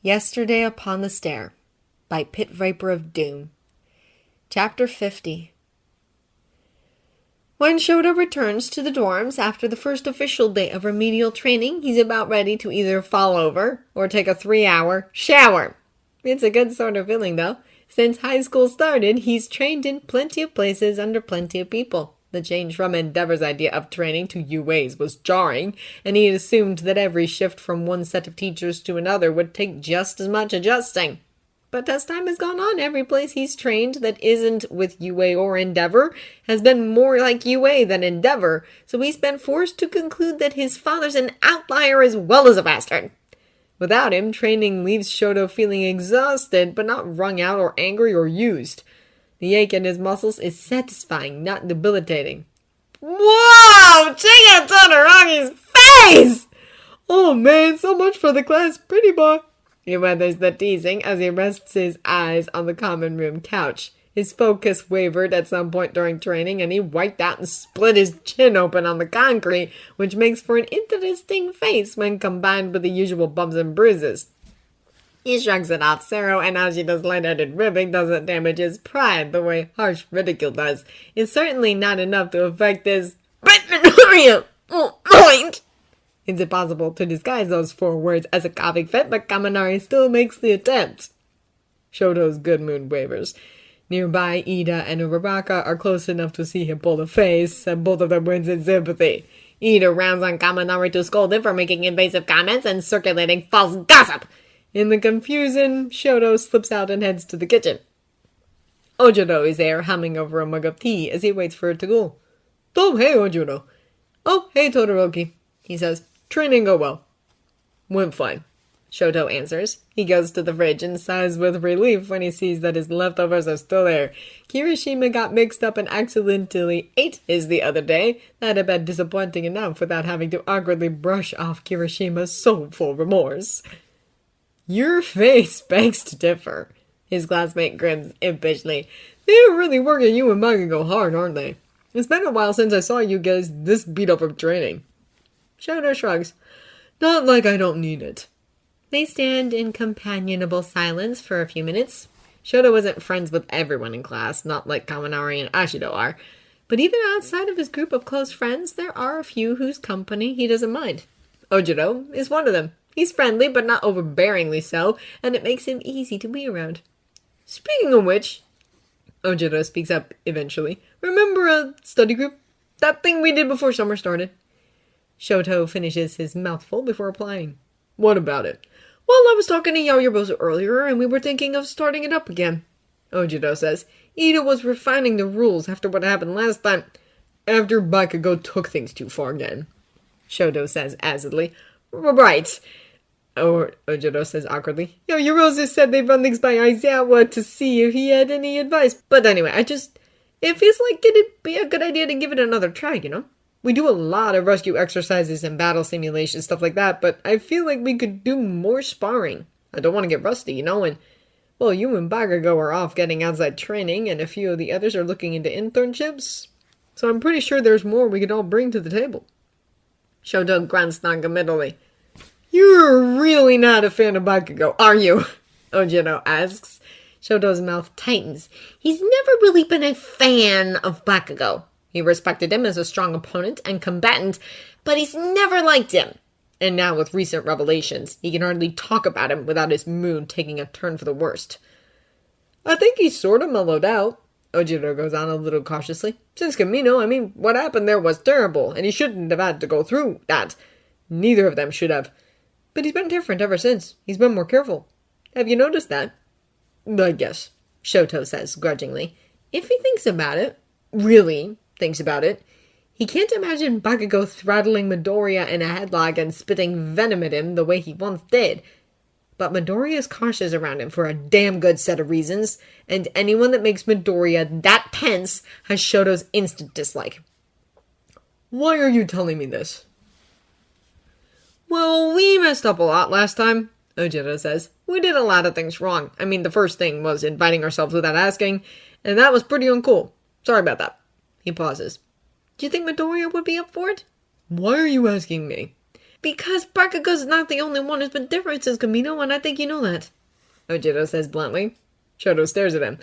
Yesterday Upon the Stair by Pit Viper of Doom. Chapter 50. When Shoto returns to the dorms after the first official day of remedial training, he's about ready to either fall over or take a 3-hour shower. It's a good sort of feeling, though. Since high school started, he's trained in plenty of places under plenty of people. The change from Endeavor's idea of training to UA's was jarring, and he had assumed that every shift from one set of teachers to another would take just as much adjusting. But as time has gone on, every place he's trained that isn't with UA or Endeavor has been more like UA than Endeavor, so he's been forced to conclude that his father's an outlier as well as a bastard. Without him, training leaves Shoto feeling exhausted, but not wrung out or angry or used. The ache in his muscles is satisfying, not debilitating. Whoa! Check out Todoroki's face! Oh man, so much for the class, pretty boy. He weathers the teasing as he rests his eyes on the common room couch. His focus wavered at some point during training, and he wiped out and split his chin open on the concrete, which makes for an interesting face when combined with the usual bumps and bruises. He shrugs it off, Zero, and Ashita's light-headed ribbing doesn't damage his pride the way harsh ridicule does. It's certainly not enough to affect his Midoriya point. It's impossible to disguise those 4 words as a comic fit, but Kaminari still makes the attempt. Shoto's good mood wavers. Nearby, Ida and Uraraka are close enough to see him pull a face, and both of them wins in sympathy. Ida rounds on Kaminari to scold him for making invasive comments and circulating false gossip. In the confusion, Shoto slips out and heads to the kitchen. Ojiro is there, humming over a mug of tea as he waits for it to cool. Oh, hey, Ojiro. Oh, hey, Todoroki, he says. Training go well. Went fine, Shoto answers. He goes to the fridge and sighs with relief when he sees that his leftovers are still there. Kirishima got mixed up and accidentally ate his the other day. That had been disappointing enough without having to awkwardly brush off Kirishima's soulful remorse. Your face begs to differ, his classmate grins impishly. They're really working you and Bakugo hard, aren't they? It's been a while since I saw you guys this beat up from training. Shoto shrugs. Not like I don't need it. They stand in companionable silence for a few minutes. Shoto isn't friends with everyone in class, not like Kaminari and Ashido are. But even outside of his group of close friends, there are a few whose company he doesn't mind. Ojiro is one of them. He's friendly, but not overbearingly so, and it makes him easy to be around. Speaking of which, Ojiro speaks up eventually. Remember a study group? That thing we did before summer started? Shoto finishes his mouthful before replying. What about it? Well, I was talking to Yaoyorozu earlier, and we were thinking of starting it up again. Ojiro says. Ida was refining the rules after what happened last time. After Bakugo took things too far again. Shoto says acidly. Right. Or Ojiro says awkwardly. Yaoyorozu said they run things by Aizawa to see if he had any advice. But anyway, it feels like it'd be a good idea to give it another try, you know? We do a lot of rescue exercises and battle simulations, stuff like that, but I feel like we could do more sparring. I don't want to get rusty, you know, and, well, you and Bakugo are off getting outside training, and a few of the others are looking into internships, so I'm pretty sure there's more we could all bring to the table. Shoto grunts noncommittally. You're really not a fan of Bakugo, are you? Ojiro asks. Shoto's mouth tightens. He's never really been a fan of Bakugo. He respected him as a strong opponent and combatant, but he's never liked him. And now with recent revelations, he can hardly talk about him without his mood taking a turn for the worst. I think he's sort of mellowed out, Ojiro goes on a little cautiously. Since Kamino, what happened there was terrible, and he shouldn't have had to go through that. Neither of them should have. But he's been different ever since. He's been more careful. Have you noticed that? I guess, Shoto says grudgingly. If he thinks about it, really thinks about it, he can't imagine Bakugo throttling Midoriya in a headlock and spitting venom at him the way he once did. But Midoriya is cautious around him for a damn good set of reasons, and anyone that makes Midoriya that tense has Shoto's instant dislike. Why are you telling me this? Well, we messed up a lot last time, Ojiro says. We did a lot of things wrong. The first thing was inviting ourselves without asking, and that was pretty uncool. Sorry about that. He pauses. Do you think Midoriya would be up for it? Why are you asking me? Because Bakugo's not the only one who's been different since Kamino, and I think you know that. Ojiro says bluntly. Shoto stares at him.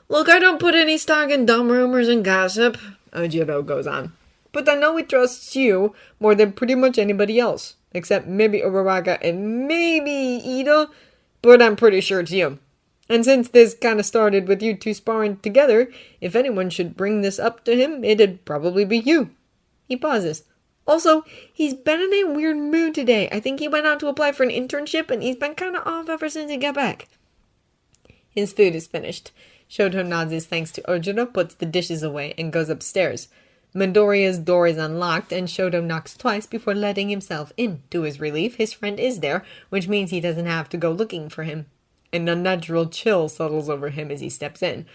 Look, I don't put any stock in dumb rumors and gossip, Ojiro goes on. But I know he trusts you more than pretty much anybody else. Except maybe Uraraka and maybe Ito, but I'm pretty sure it's you. And since this kind of started with you two sparring together, if anyone should bring this up to him, it'd probably be you. He pauses. Also, he's been in a weird mood today. I think he went out to apply for an internship and he's been kind of off ever since he got back. His food is finished. Shoto nods his thanks to Ojiro, puts the dishes away, and goes upstairs. Midoriya's door is unlocked, and Shoto knocks twice before letting himself in. To his relief, his friend is there, which means he doesn't have to go looking for him. An unnatural chill settles over him as he steps in.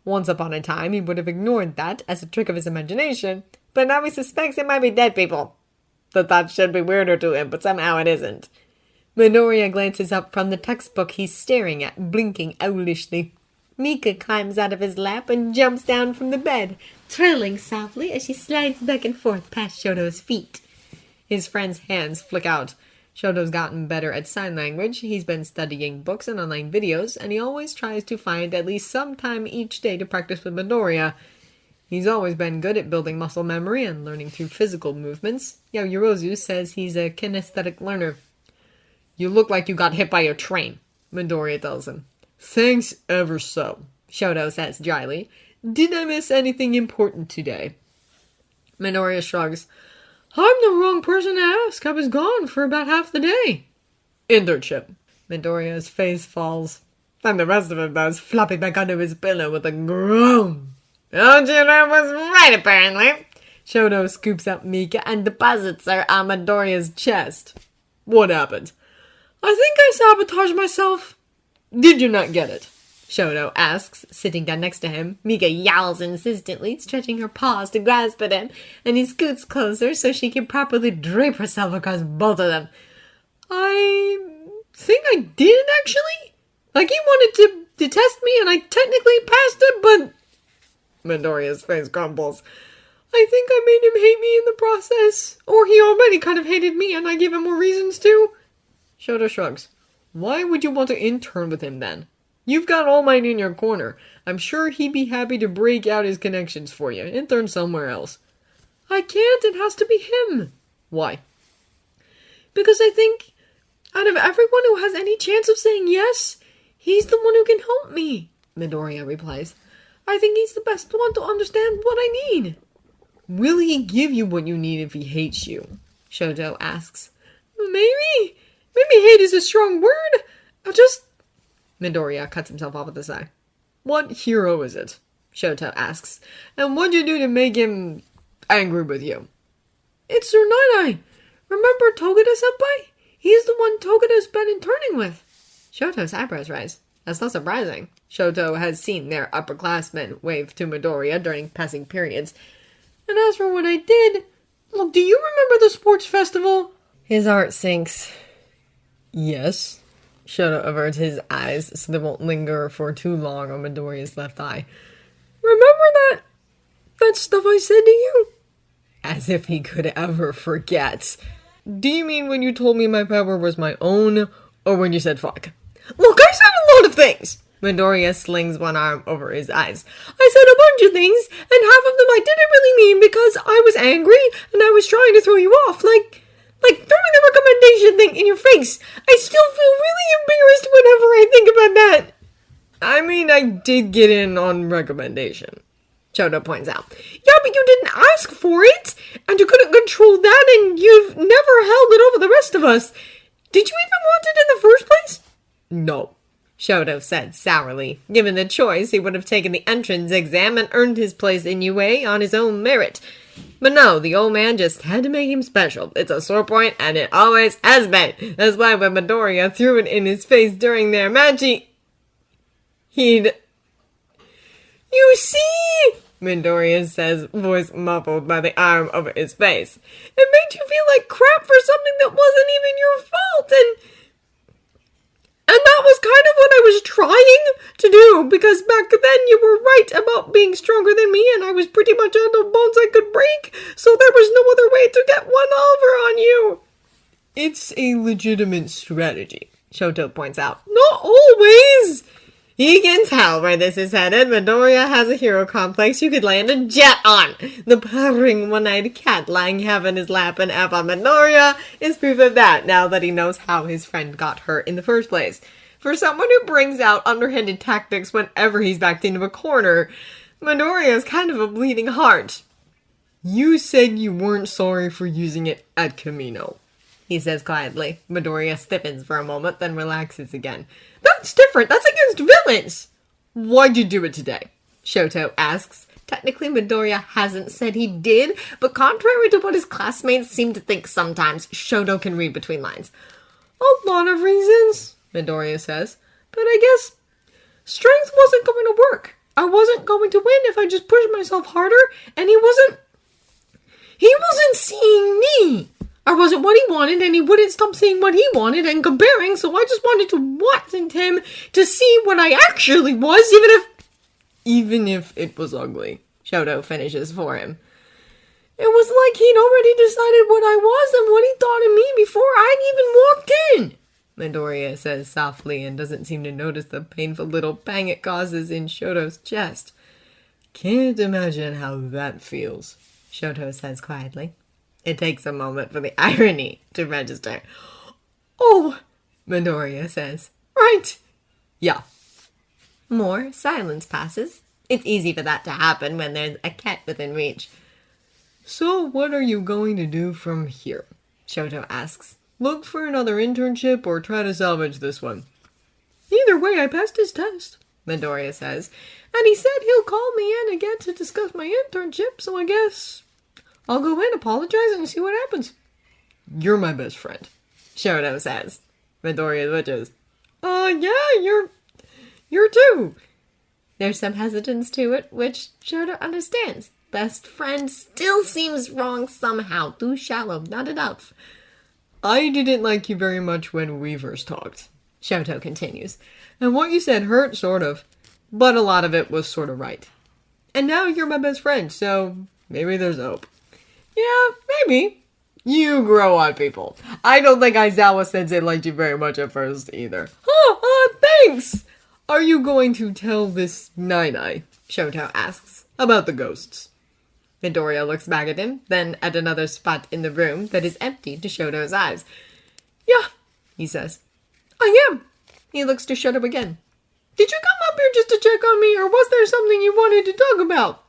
Once upon a time, he would have ignored that as a trick of his imagination, but now he suspects it might be dead people. The thought should be weirder to him, but somehow it isn't. Midoriya glances up from the textbook he's staring at, blinking owlishly. Mika climbs out of his lap and jumps down from the bed, trilling softly as she slides back and forth past Shoto's feet. His friend's hands flick out. Shoto's gotten better at sign language, he's been studying books and online videos, and he always tries to find at least some time each day to practice with Midoriya. He's always been good at building muscle memory and learning through physical movements. Yaoyorozu says he's a kinesthetic learner. You look like you got hit by a train, Midoriya tells him. Thanks ever so, Shoto says dryly. Did I miss anything important today? Midoriya shrugs. I'm the wrong person to ask. I was gone for about half the day. Internship. Midoriya's face falls. And the rest of him does, flopping back under his pillow with a groan. Ojiro was right, apparently. Shoto scoops up Mika and deposits her on Midoriya's chest. What happened? I think I sabotaged myself. Did you not get it? Shoto asks, sitting down next to him. Mika yowls insistently, stretching her paws to grasp at him, and he scoots closer so she can properly drape herself across both of them. I think I did, actually. Like, he wanted to test me, and I technically passed it, but... Midoriya's face crumbles. I think I made him hate me in the process. Or he already kind of hated me, and I gave him more reasons to. Shoto shrugs. Why would you want to intern with him then? You've got All Might in your corner. I'm sure he'd be happy to break out his connections for you. Intern somewhere else. I can't. It has to be him. Why? Because I think out of everyone who has any chance of saying yes, he's the one who can help me, Midoriya replies. I think he's the best one to understand what I need. Will he give you what you need if he hates you? Shoto asks. Maybe hate is a strong word. Midoriya cuts himself off with a sigh. What hero is it? Shoto asks. And what'd you do to make him angry with you? It's Tsunade. Remember Togeda-senpai? He's the one Togeda's been interning with. Shoto's eyebrows rise. That's not surprising. Shoto has seen their upperclassmen wave to Midoriya during passing periods. And as for what I did, well, do you remember the sports festival? His heart sinks. Yes. Shoto averts his eyes so they won't linger for too long on Midoriya's left eye. Remember that stuff I said to you? As if he could ever forget. Do you mean when you told me my power was my own, or when you said fuck? Look, I said a lot of things! Midoriya slings one arm over his eyes. I said a bunch of things, and half of them I didn't really mean because I was angry and I was trying to throw you off, like throwing the recommendation thing in your face. I still feel really embarrassed whenever I think about that. I mean, I did get in on recommendation, Shoto points out. Yeah, but you didn't ask for it, and you couldn't control that, and you've never held it over the rest of us. Did you even want it in the first place? No, Shoto said sourly. Given the choice, he would have taken the entrance exam and earned his place in UA on his own merit. But no, the old man just had to make him special. It's a sore point, and it always has been. That's why when Midoriya threw it in his face during their match, he'd... You see? Midoriya says, voice muffled by the arm over his face. It made you feel like crap for something that wasn't even your fault, and that was kind of what I was trying to do, because back then you were right about being stronger than me, and I was pretty much out of bones I could break, so there was no other way to get one over on you. It's a legitimate strategy, Shoto points out. Not always! You can tell where this is headed. Midoriya has a hero complex you could land a jet on. The purring one-eyed cat lying half in his lap and half on Midoriya is proof of that, now that he knows how his friend got hurt in the first place. For someone who brings out underhanded tactics whenever he's backed into a corner, Midoriya is kind of a bleeding heart. You said you weren't sorry for using it at Kamino, he says quietly. Midoriya stiffens for a moment, then relaxes again. That's different. That's against villains. Why'd you do it today? Shoto asks. Technically, Midoriya hasn't said he did, but contrary to what his classmates seem to think sometimes, Shoto can read between lines. A lot of reasons, Midoriya says. But I guess strength wasn't going to work. I wasn't going to win if I just pushed myself harder, and he wasn't seeing me. I wasn't what he wanted, and he wouldn't stop seeing what he wanted and comparing, so I just wanted to watch him to see what I actually was, even if it was ugly. Shoto finishes for him. It was like he'd already decided what I was and what he thought of me before I'd even walked in, Midoriya says softly and doesn't seem to notice the painful little pang it causes in Shoto's chest. Can't imagine how that feels, Shoto says quietly. It takes a moment for the irony to register. Oh, Midoriya says. Right. Yeah. More silence passes. It's easy for that to happen when there's a cat within reach. So what are you going to do from here? Shoto asks. Look for another internship or try to salvage this one? Either way, I passed his test, Midoriya says. And he said he'll call me in again to discuss my internship, so I guess I'll go in, apologize, and see what happens. You're my best friend, Shoto says. Midoriya twitches. Yeah, you're too. There's some hesitance to it, which Shoto understands. Best friend still seems wrong somehow. Too shallow, not enough. I didn't like you very much when we first talked, Shoto continues. And what you said hurt, sort of. But a lot of it was sort of right. And now you're my best friend, so maybe there's hope. Yeah, maybe. You grow on people. I don't think Aizawa-sensei liked you very much at first either. Thanks! Are you going to tell this Nai-Nai, Shoto asks, about the ghosts? Midoriya looks back at him, then at another spot in the room that is empty to Shoto's eyes. Yeah, he says. I am. He looks to Shoto again. Did you come up here just to check on me, or was there something you wanted to talk about?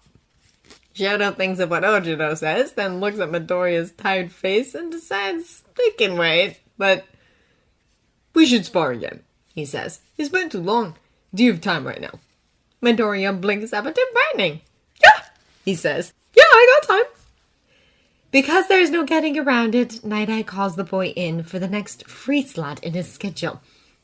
Shoto thinks of what Ojiro says, then looks at Midoriya's tired face and decides they can wait, but we should spar again, he says. It's been too long. Do you have time right now? Midoriya blinks up at him, brightening. Yeah, he says. Yeah, I got time. Because there's no getting around it, Night-Eye calls the boy in for the next free slot in his schedule.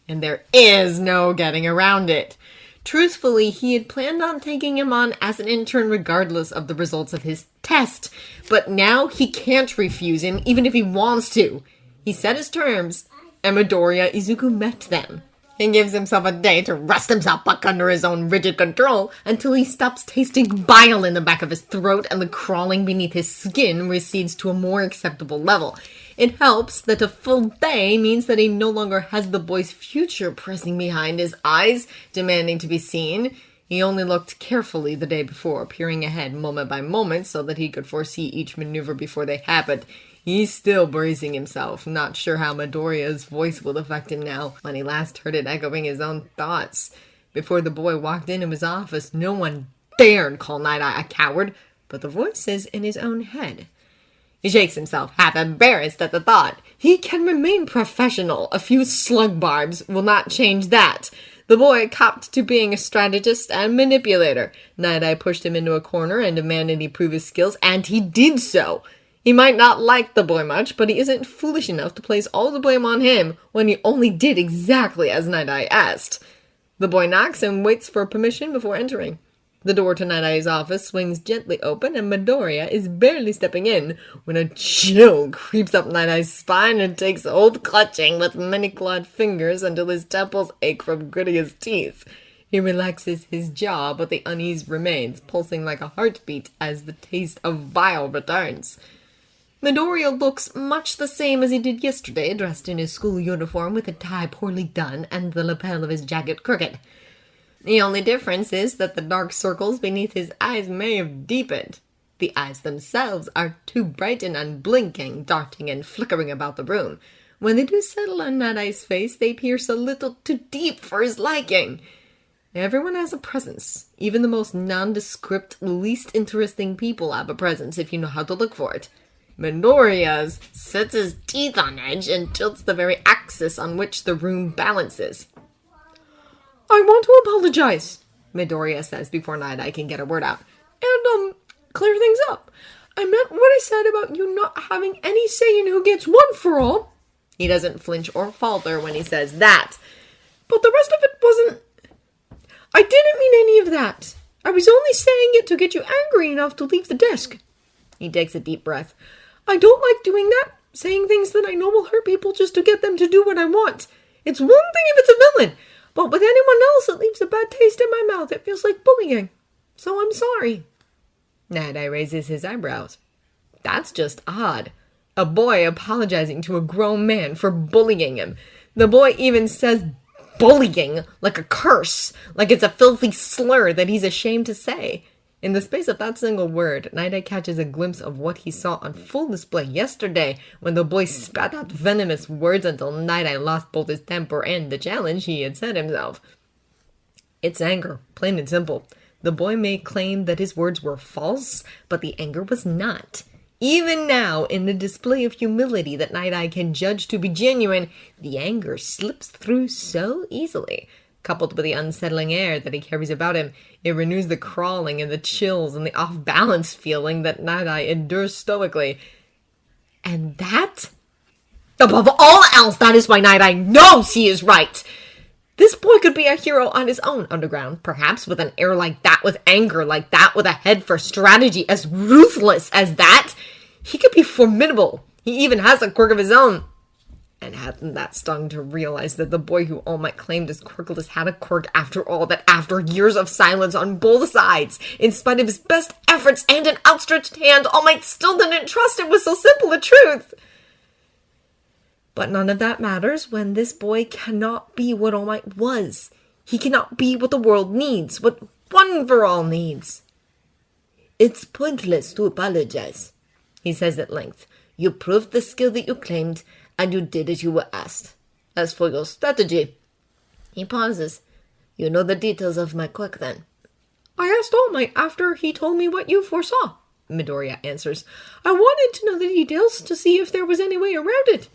And there is no getting around it. Truthfully, he had planned on taking him on as an intern regardless of the results of his test. But now he can't refuse him even if he wants to. He set his terms, and Midoriya Izuku met them. He gives himself a day to wrest himself back under his own rigid control until he stops tasting bile in the back of his throat and the crawling beneath his skin recedes to a more acceptable level. It helps that a full day means that he no longer has the boy's future pressing behind his eyes, demanding to be seen. He only looked carefully the day before, peering ahead moment by moment so that he could foresee each maneuver before they happened. He's still bracing himself, not sure how Midoriya's voice will affect him now, when he last heard it echoing his own thoughts. Before the boy walked into his office, no one dared call Night-Eye a coward, but the voice is in his own head. He shakes himself, half embarrassed at the thought. He can remain professional. A few slug barbs will not change that. The boy copped to being a strategist and manipulator. Night-Eye pushed him into a corner and demanded he prove his skills, and he did so. He might not like the boy much, but he isn't foolish enough to place all the blame on him when he only did exactly as Night-Eye asked. The boy knocks and waits for permission before entering. The door to Night-Eye's office swings gently open, and Midoriya is barely stepping in when a chill creeps up Night-Eye's spine and takes hold, clutching with many clawed fingers until his temples ache from gritting his teeth. He relaxes his jaw, but the unease remains, pulsing like a heartbeat as the taste of bile returns. Midoriya looks much the same as he did yesterday, dressed in his school uniform with a tie poorly done and the lapel of his jacket crooked. The only difference is that the dark circles beneath his eyes may have deepened. The eyes themselves are too bright and unblinking, darting and flickering about the room. When they do settle on Night-Eye's face, they pierce a little too deep for his liking. Everyone has a presence. Even the most nondescript, least interesting people have a presence if you know how to look for it. Midoriya's sets his teeth on edge and tilts the very axis on which the room balances. "I want to apologize," Midoriya says before Night-Eye can get a word out. "And, clear things up. I meant what I said about you not having any say in who gets one for all." He doesn't flinch or falter when he says that. "But the rest of it wasn't... I didn't mean any of that. I was only saying it to get you angry enough to leave the desk." He takes a deep breath. "I don't like doing that, saying things that I know will hurt people just to get them to do what I want. It's one thing if it's a villain, but with anyone else it leaves a bad taste in my mouth. It feels like bullying. So I'm sorry." Night-Eye raises his eyebrows. That's just odd. A boy apologizing to a grown man for bullying him. The boy even says bullying like a curse, like it's a filthy slur that he's ashamed to say. In the space of that single word, Night-Eye catches a glimpse of what he saw on full display yesterday when the boy spat out venomous words until Night-Eye lost both his temper and the challenge he had set himself. It's anger, plain and simple. The boy may claim that his words were false, but the anger was not. Even now, in the display of humility that Night-Eye can judge to be genuine, the anger slips through so easily. Coupled with the unsettling air that he carries about him, it renews the crawling and the chills and the off-balance feeling that Night-Eye endures stoically. And that, above all else, that is why Night-Eye knows he is right. This boy could be a hero on his own underground, perhaps with an air like that, with anger like that, with a head for strategy as ruthless as that. He could be formidable. He even has a quirk of his own. And hadn't that stung to realize that the boy who All Might claimed as quirkless had a quirk after all, that after years of silence on both sides, in spite of his best efforts and an outstretched hand, All Might still didn't trust it was so simple a truth. But none of that matters when this boy cannot be what All Might was. He cannot be what the world needs, what One for All needs. "It's pointless to apologize," he says at length. "You proved the skill that you claimed, and you did as you were asked. As for your strategy..." He pauses. "You know the details of my quirk, then?" "I asked All Might after he told me what you foresaw," Midoriya answers. "I wanted to know the details to see if there was any way around it.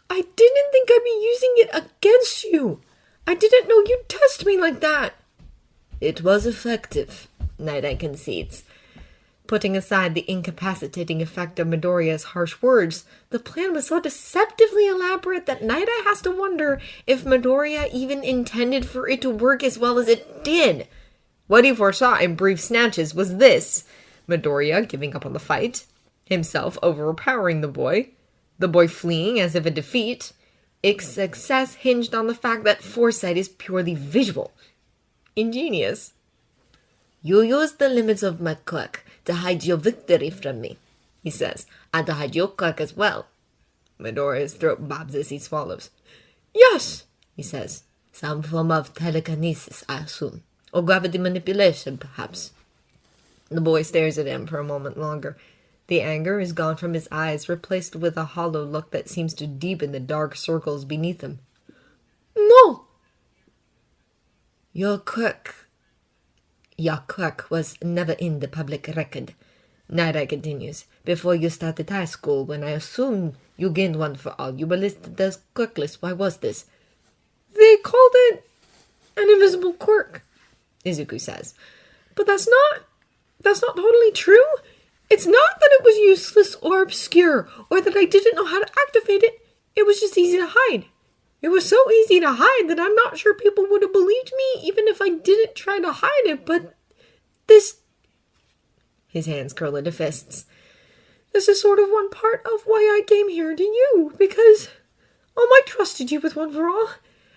I didn't think I'd be using it against you. I didn't know you'd test me like that." "It was effective," Night-Eye concedes. Putting aside the incapacitating effect of Midoriya's harsh words, the plan was so deceptively elaborate that Night-Eye has to wonder if Midoriya even intended for it to work as well as it did. What he foresaw in brief snatches was this: Midoriya giving up on the fight, himself overpowering the boy fleeing as if a defeat. Its success hinged on the fact that foresight is purely visual. Ingenious. "You used the limits of my quirk to hide your victory from me," he says, "and to hide your quirk as well." Midoriya's throat bobs as he swallows. "Yes," he says. "Some form of telekinesis, I assume. Or gravity manipulation, perhaps." The boy stares at him for a moment longer. The anger is gone from his eyes, replaced with a hollow look that seems to deepen the dark circles beneath them. "No." Your quirk was never in the public record," Night-Eye continues. "Before you started high school, when I assumed you gained one for all, you were listed as quirkless. Why was this?" "They called it an invisible quirk," Izuku says. "But that's not totally true. It's not that it was useless or obscure, or that I didn't know how to activate it. It was just easy to hide. It was so easy to hide that I'm not sure people would have believed me even if I didn't try to hide it, but this..." His hands curl into fists. "This is sort of one part of why I came here to you, because All Might trusted you with One for All,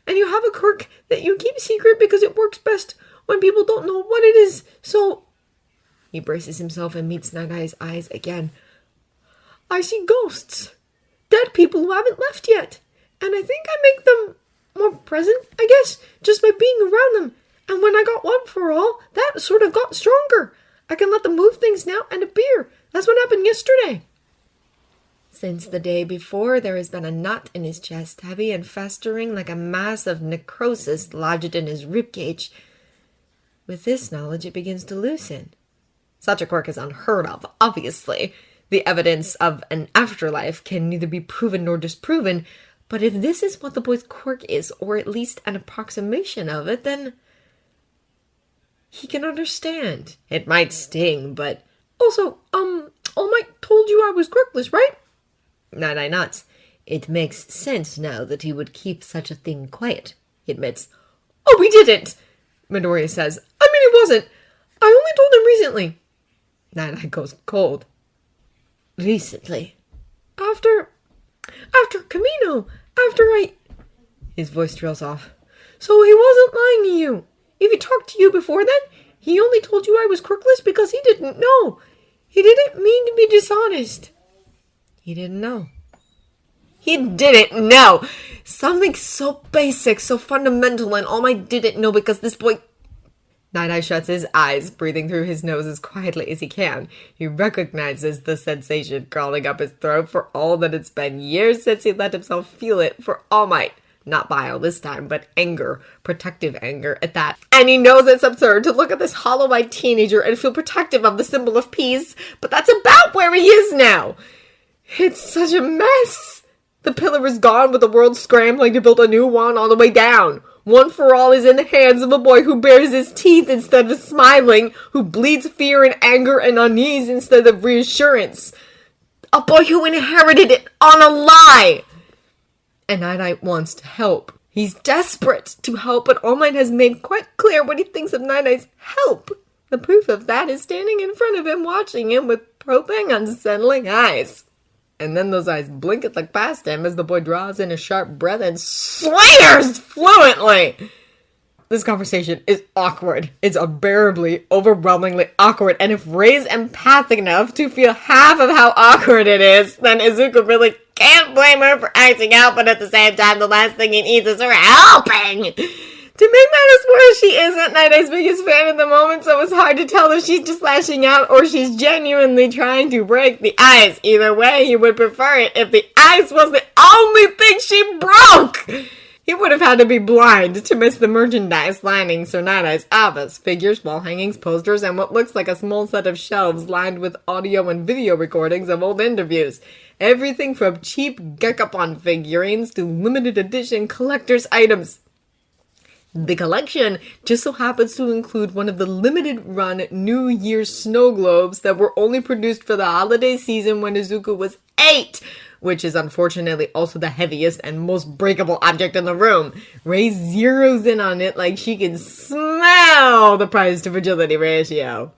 and you have a quirk that you keep secret because it works best when people don't know what it is, so..." He braces himself and meets Night-Eye's eyes again. I see ghosts. Dead people who haven't left yet. And I think I make them more present, I guess, just by being around them. And when I got one for all, that sort of got stronger. I can let them move things now and appear. That's what happened yesterday. Since the day before, there has been a knot in his chest, heavy and festering like a mass of necrosis lodged in his ribcage. With this knowledge, it begins to loosen. Such a quirk is unheard of, obviously. The evidence of an afterlife can neither be proven nor disproven, but if this is what the boy's quirk is, or at least an approximation of it, then he can understand. It might sting, but also, All Might told you I was quirkless, right? Night nods. It makes sense now that he would keep such a thing quiet, he admits. Oh, we didn't, Midoriya says. I mean, it wasn't. I only told him recently. Night goes cold. Recently? After Camino. His voice trails off. So he wasn't lying to you. If he talked to you before then, he only told you I was quirkless because he didn't know. He didn't mean to be dishonest. He didn't know. He didn't know! Something so basic, so fundamental, and All Might didn't know because this boy... Night shuts his eyes, breathing through his nose as quietly as he can. He recognizes the sensation crawling up his throat for all that it's been years since he let himself feel it for All Might. Not bile this time, but anger. Protective anger at that. And he knows it's absurd to look at this hollow-eyed teenager and feel protective of the symbol of peace, but that's about where he is now. It's such a mess. The pillar is gone, with the world scrambling to build a new one on the way down. One for All is in the hands of a boy who bares his teeth instead of smiling, who bleeds fear and anger and unease instead of reassurance. A boy who inherited it on a lie. And Night wants to help. He's desperate to help, but All Might has made quite clear what he thinks of Night's help. The proof of that is standing in front of him, watching him with probing, unsettling eyes. And then those eyes blink and look past him as the boy draws in a sharp breath and swears fluently. This conversation is awkward. It's unbearably, overwhelmingly awkward. And if Rei's empathic enough to feel half of how awkward it is, then Izuku really can't blame her for acting out, but at the same time, the last thing he needs is her helping. To make matters worse, she isn't Night-Eye's biggest fan at the moment, so it's hard to tell if she's just lashing out or she's genuinely trying to break the ice. Either way, he would prefer it if the ice was the only thing she broke. He would have had to be blind to miss the merchandise lining Sir Night-Eye's office. Figures, wall hangings, posters, and what looks like a small set of shelves lined with audio and video recordings of old interviews. Everything from cheap Gekapon figurines to limited edition collector's items. The collection just so happens to include one of the limited-run New Year's snow globes that were only produced for the holiday season when Izuku was 8, which is unfortunately also the heaviest and most breakable object in the room. Rei zeroes in on it like she can smell the price-to-fragility ratio.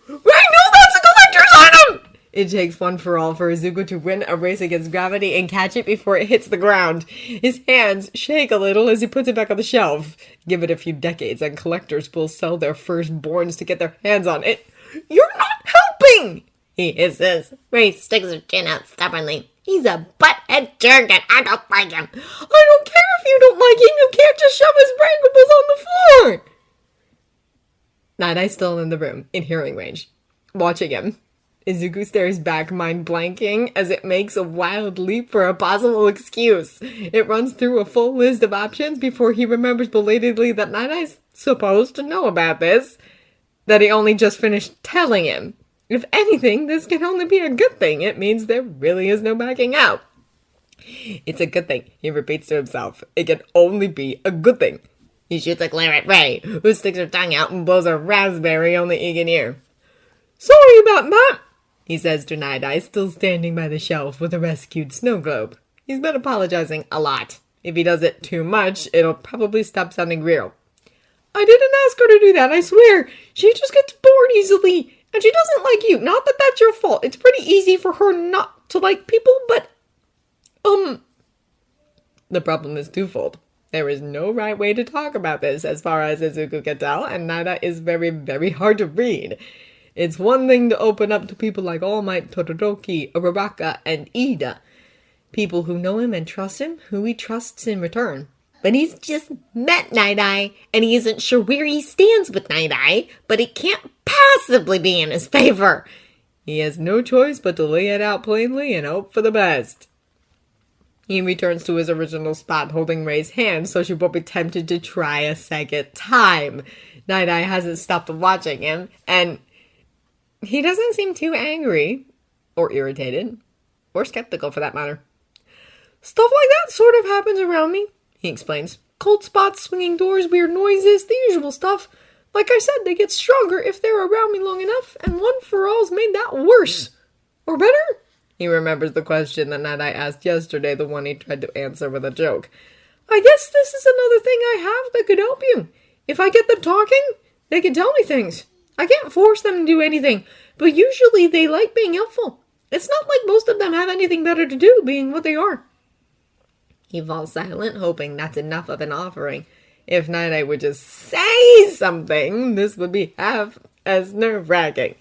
Rei, no, that's a collector's item! It takes one for all for Izuku to win a race against gravity and catch it before it hits the ground. His hands shake a little as he puts it back on the shelf. Give it a few decades and collectors will sell their firstborns to get their hands on it. You're not helping! He hisses. Rei sticks her chin out stubbornly. He's a butthead jerk and I don't like him. I don't care if you don't like him. You can't just shove his breakables on the floor. Night-Eye's still in the room, in hearing range, watching him. Izuku stares back, mind blanking, as it makes a wild leap for a possible excuse. It runs through a full list of options before he remembers belatedly that Night-Eye's supposed to know about this, that he only just finished telling him. If anything, this can only be a good thing. It means there really is no backing out. It's a good thing, he repeats to himself. It can only be a good thing. He shoots a glare at Rei, who sticks her tongue out and blows a raspberry only he can hear. Sorry about that, he says to Night-Eye, still standing by the shelf with a rescued snow globe. He's been apologizing a lot. If he does it too much, it'll probably stop sounding real. I didn't ask her to do that, I swear. She just gets bored easily, and she doesn't like you. Not that that's your fault. It's pretty easy for her not to like people, but... The problem is twofold. There is no right way to talk about this as far as Izuku can tell, and Night-Eye is very, very hard to read. It's one thing to open up to people like All Might, Todoroki, Uraraka, and Ida. People who know him and trust him, who he trusts in return. But he's just met Night Eye, and he isn't sure where he stands with Night Eye, but it can't possibly be in his favor. He has no choice but to lay it out plainly and hope for the best. He returns to his original spot, holding Ray's hand so she won't be tempted to try a second time. Night Eye hasn't stopped watching him, and he doesn't seem too angry, or irritated, or skeptical for that matter. Stuff like that sort of happens around me, he explains. Cold spots, swinging doors, weird noises, the usual stuff. Like I said, they get stronger if they're around me long enough, and One for All's made that worse. Or better? He remembers the question that Night Eye asked yesterday, the one he tried to answer with a joke. I guess this is another thing I have that could help you. If I get them talking, they can tell me things. I can't force them to do anything, but usually they like being helpful. It's not like most of them have anything better to do, being what they are. He falls silent, hoping that's enough of an offering. If Night Eye would just say something, this would be half as nerve-wracking.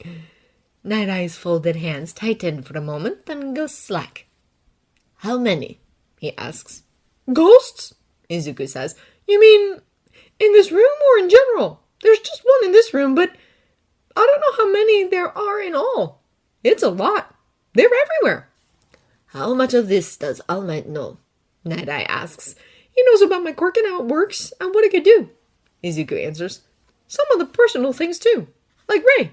Night Eye's folded hands tighten for a moment, then go slack. How many? He asks. Ghosts? Izuku says. You mean in this room or in general? There's just one in this room, but I don't know how many there are in all. It's a lot. They're everywhere. How much of this does All Might know? Night Eye asks. He knows about my quirk and how it works, and what it could do. Izuku answers. Some of the personal things, too. Like Ray.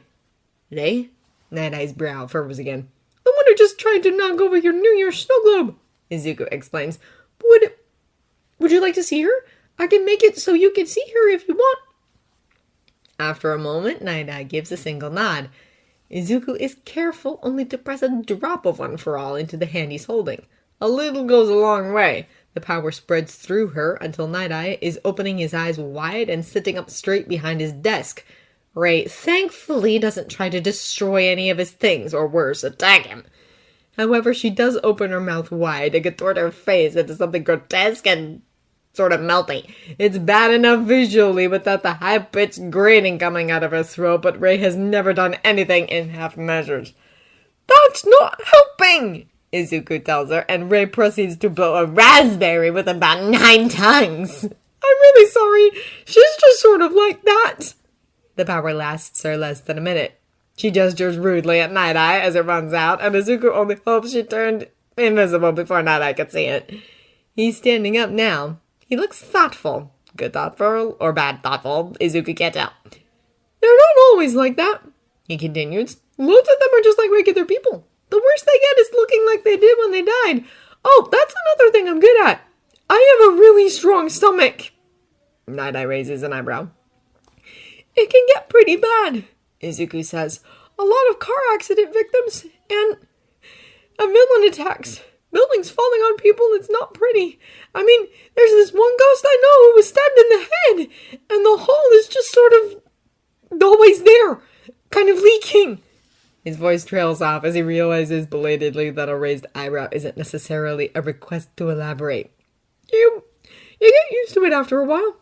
Ray? Night Eye's brow furrows again. The one who just tried to knock over your New Year's snow globe, Izuku explains. Would you like to see her? I can make it so you can see her if you want. After a moment, Night Eye gives a single nod. Izuku is careful only to press a drop of One for All into the hand he's holding. A little goes a long way. The power spreads through her until Night Eye is opening his eyes wide and sitting up straight behind his desk. Ray thankfully doesn't try to destroy any of his things, or worse, attack him. However, she does open her mouth wide and contort her face into something grotesque and sort of melty. It's bad enough visually without the high-pitched grating coming out of her throat, but Ray has never done anything in half measures. That's not helping, Izuku tells her, and Ray proceeds to blow a raspberry with about 9 tongues. I'm really sorry. She's just sort of like that. The power lasts her less than a minute. She gestures rudely at Night Eye as it runs out, and Izuku only hopes she turned invisible before Night Eye could see it. He's standing up now. He looks thoughtful. Good thoughtful or bad thoughtful, Izuku can't tell. They're not always like that, he continues. Lots of them are just like regular people. The worst they get is looking like they did when they died. Oh, that's another thing I'm good at. I have a really strong stomach. Night Eye raises an eyebrow. It can get pretty bad, Izuku says. A lot of car accident victims and villain attacks. Buildings falling on people, it's not pretty. I mean, there's this one ghost I know who was stabbed in the head, and the hole is just sort of always there, kind of leaking. His voice trails off as he realizes belatedly that a raised eyebrow isn't necessarily a request to elaborate. You get used to it after a while.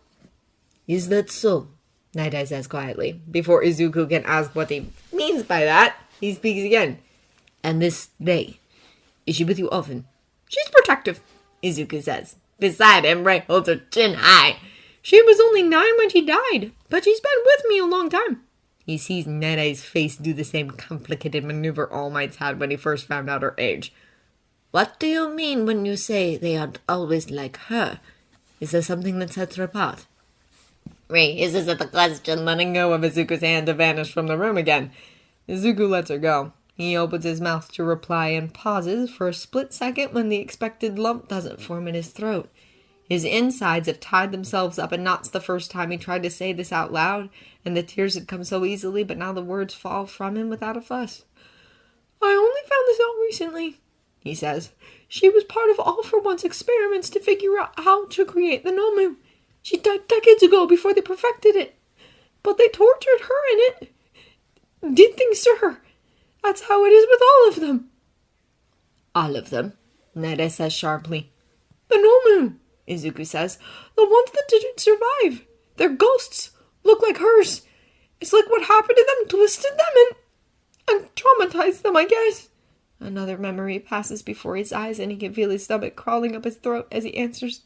Is that so? Night Eye says quietly. Before Izuku can ask what he means by that, he speaks again. And this Ray, is she with you often? She's protective, Izuku says. Beside him, Ray holds her chin high. She was only 9 when she died, but she's been with me a long time. He sees Night Eye's face do the same complicated maneuver All Might's had when he first found out her age. What do you mean when you say they aren't always like her? Is there something that sets her apart? Ray hisses at the question, letting go of Izuku's hand to vanish from the room again. Izuku lets her go. He opens his mouth to reply and pauses for a split second when the expected lump doesn't form in his throat. His insides have tied themselves up in knots the first time he tried to say this out loud, and the tears had come so easily, but now the words fall from him without a fuss. I only found this out recently, he says. She was part of All for One's experiments to figure out how to create the Nomu. She died decades ago before they perfected it. But they tortured her in it. Did things to her. That's how it is with all of them. All of them? Night Eye says sharply. The Nomu, Izuku says. The ones that didn't survive. Their ghosts look like hers. It's like what happened to them twisted them and traumatize them, I guess. Another memory passes before his eyes, and he can feel his stomach crawling up his throat as he answers.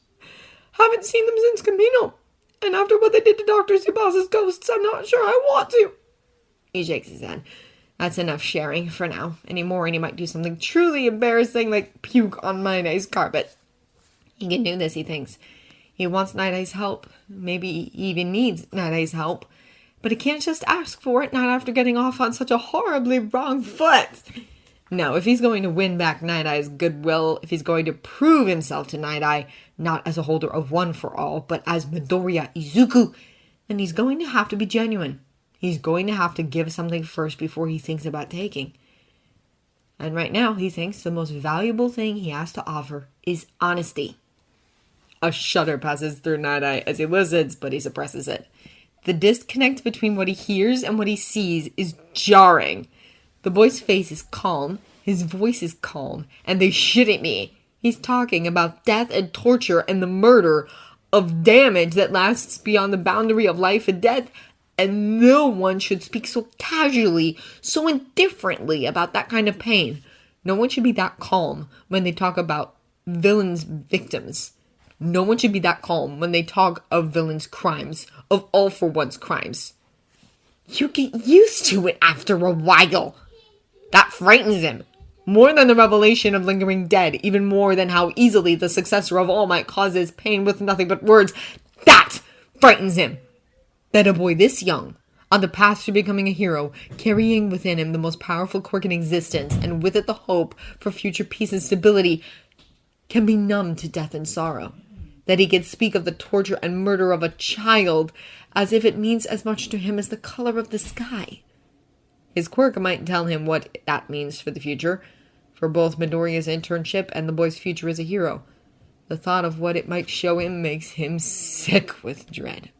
Haven't seen them since Camino. And after what they did to Dr. Tsubas's ghosts, I'm not sure I want to. He shakes his head. That's enough sharing for now. Any more and he might do something truly embarrassing like puke on Night Eye's carpet. He can do this, he thinks. He wants Night Eye's help. Maybe he even needs Night Eye's help. But he can't just ask for it, not after getting off on such a horribly wrong foot. No, if he's going to win back Night Eye's goodwill, if he's going to prove himself to Night Eye, not as a holder of One for All, but as Midoriya Izuku, then he's going to have to be genuine. He's going to have to give something first before he thinks about taking. And right now, he thinks the most valuable thing he has to offer is honesty. A shudder passes through Night Eye as he listens, but he suppresses it. The disconnect between what he hears and what he sees is jarring. The boy's face is calm, his voice is calm, and they shouldn't be. He's talking about death and torture and the murder of damage that lasts beyond the boundary of life and death, and no one should speak so casually, so indifferently about that kind of pain. No one should be that calm when they talk about villains' victims. No one should be that calm when they talk of villains' crimes, of All for One's crimes. You get used to it after a while. That frightens him. More than the revelation of lingering dead, even more than how easily the successor of all might cause his pain with nothing but words. That frightens him. That a boy this young, on the path to becoming a hero, carrying within him the most powerful quirk in existence, and with it the hope for future peace and stability, can be numb to death and sorrow. That he can speak of the torture and murder of a child as if it means as much to him as the color of the sky. His quirk might tell him what that means for the future, for both Midoriya's internship and the boy's future as a hero. The thought of what it might show him makes him sick with dread.